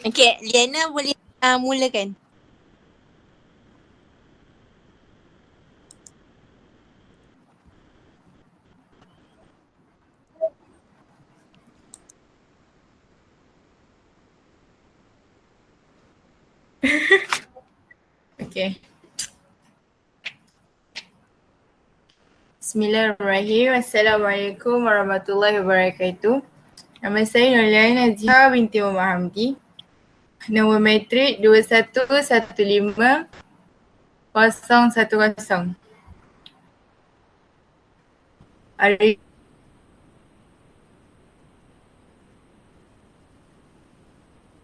Okey, Liana boleh mulakan. Okay. Bismillahirrahmanirrahim. Assalamualaikum warahmatullahi wabarakatuh. Nama saya Nurliana Ziha binti Muhammad Hamdi. Nombor matrik 2115010. Hari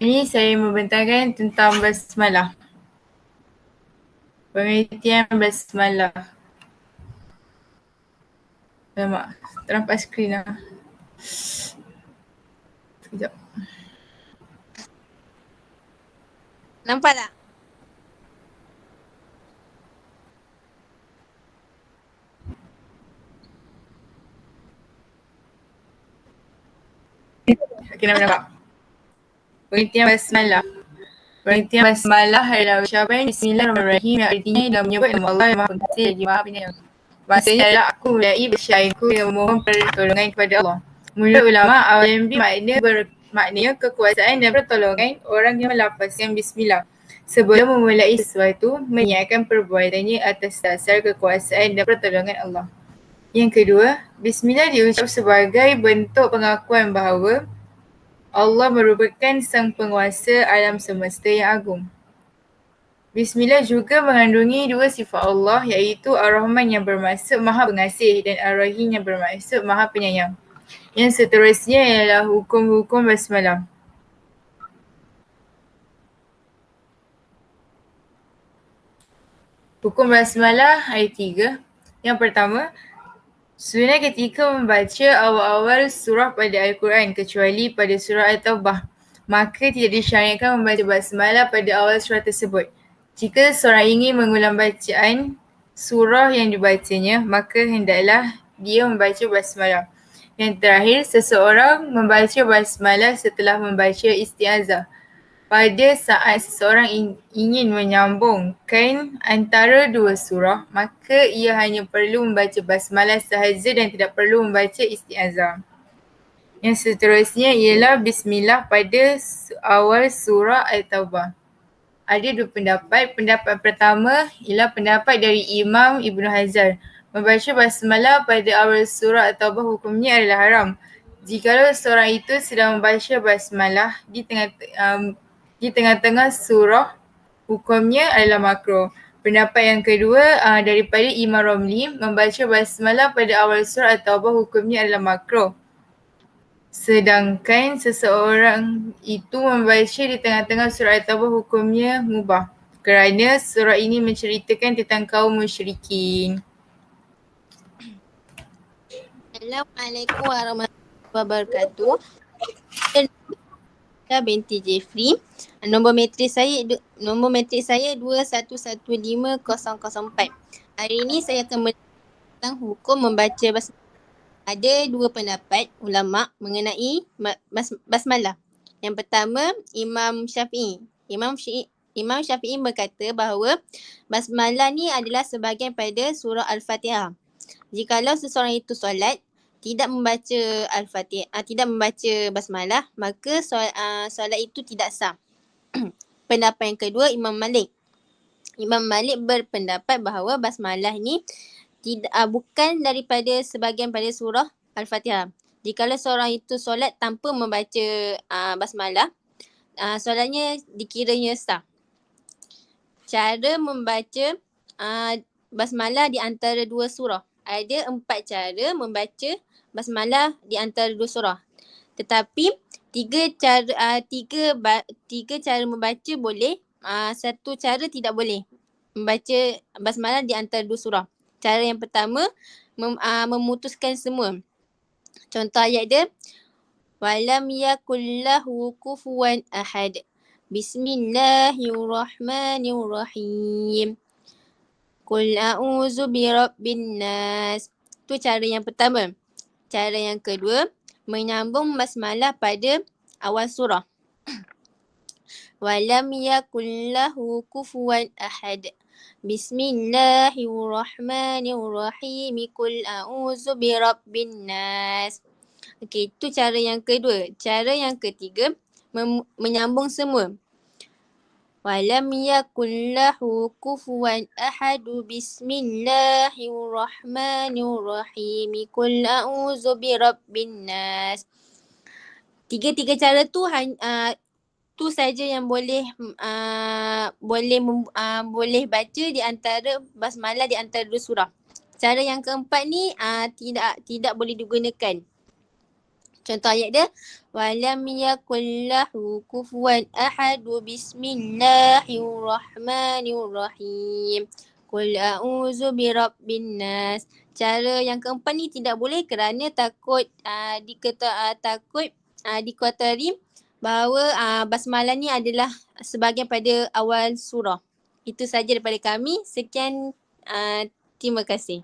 ini saya membentangkan tentang basmalah. Pengertian basmalah. Alamak, terampak skrin lah. Sekejap. Nampak tak? Okay, nampak. Pengertian basmalah. Pengertian basmalah adalah ucapan Bismillahirrahmanirrahim yang artinya dalam menyebut nama Allah yang Maha Pengasih lagi Maha Penyayang. Maksudnya adalah aku mulai bersyariku yang memohon pertolongan kepada Allah. Menurut ulama, awal maknanya kekuasaan dan pertolongan orang yang melafazkan Bismillah sebelum memulai sesuatu, menyiapkan perbuatannya atas dasar kekuasaan dan pertolongan Allah. Yang kedua, Bismillah diucap sebagai bentuk pengakuan bahawa Allah merupakan sang penguasa alam semesta yang agung. Bismillah juga mengandungi dua sifat Allah iaitu Ar-Rahman yang bermaksud Maha Pengasih dan Ar-Rahim yang bermaksud Maha Penyayang. Yang seterusnya ialah hukum-hukum basmalah. Hukum basmalah ada 3. Yang pertama, sunat ketika membaca awal-awal surah pada Al-Quran kecuali pada surah At-Taubah, maka tidak disyariatkan membaca basmalah pada awal surah tersebut. Jika seorang ingin mengulang bacaan surah yang dibacanya, maka hendaklah dia membaca basmalah. Yang terakhir, seseorang membaca basmalah setelah membaca isti'azah. Pada saat seseorang ingin menyambungkan antara dua surah, maka ia hanya perlu membaca basmalah sahaja dan tidak perlu membaca isti'azah. Yang seterusnya ialah bismillah pada awal surah At-Taubah. Ada dua pendapat. Pendapat pertama ialah pendapat dari Imam Ibn Hajar. Membaca basmalah pada awal surah At-Taubah hukumnya adalah haram. Jikalau seorang itu sedang membaca basmalah di tengah-tengah surah, hukumnya adalah makruh. Pendapat yang kedua daripada Imam Romli, membaca basmalah pada awal surah At-Taubah hukumnya adalah makruh. Sedangkan seseorang itu membaca di tengah-tengah surah At-Taubah hukumnya mubah kerana surah ini menceritakan tentang kaum musyrikin. Assalamualaikum warahmatullahi wabarakatuh. Saya binti Jeffrey. Nombor matrik saya 21150004. Hari ini saya akan tentang hukum membaca basmalah. Ada dua pendapat ulama mengenai basmalah. Yang pertama, Imam Syafi'i. Imam Syafi'i berkata bahawa basmalah ni adalah sebahagian pada surah Al-Fatihah. Jikalau seseorang itu solat tidak membaca Al-Fatihah, tidak membaca basmalah, maka solat itu tidak sah. Pendapat yang kedua, Imam Malik. Imam Malik berpendapat bahawa basmalah ni bukan daripada sebahagian pada surah Al-Fatihah. Jikalau seorang itu solat tanpa membaca basmalah, solatnya dikiranya sah. Cara membaca basmalah di antara dua surah. Ada 4 cara membaca basmalah di antara dua surah. Tetapi tiga cara membaca boleh, satu cara tidak boleh membaca basmalah di antara dua surah. Cara yang pertama memutuskan semua. Contoh ayat dia, walam yakullahu kufuwan ahad. Bismillahirrahmanirrahim. Qul a'udzu birabbin nas. Itu cara yang pertama. Cara yang kedua, menyambung basmalah pada awal surah. Walam yakul lahu kufuwan ahad. Bismillahirrahmanirrahim. Qul a'udzu birabbin nas. Okey, itu cara yang kedua. Cara yang ketiga, menyambung semua. Walam yakul lahu kufuwan ahad. Bismillahirrahmanirrahim. Qul a'udzu birabbin nas. Tiga-tiga cara tu tu saja yang boleh baca di antara basmalah di antara dua surah. Cara yang keempat ni tidak boleh digunakan. Contoh ayat dia, walam yakul lahu kufuwan ahad. Bismillahirrahmanirrahim. Qul a'udzu birabbin nas. Cara yang keempat ni tidak boleh kerana takut dikotori bahawa basmalah ni adalah sebahagian pada awal surah. Itu saja daripada kami. Sekian, terima kasih.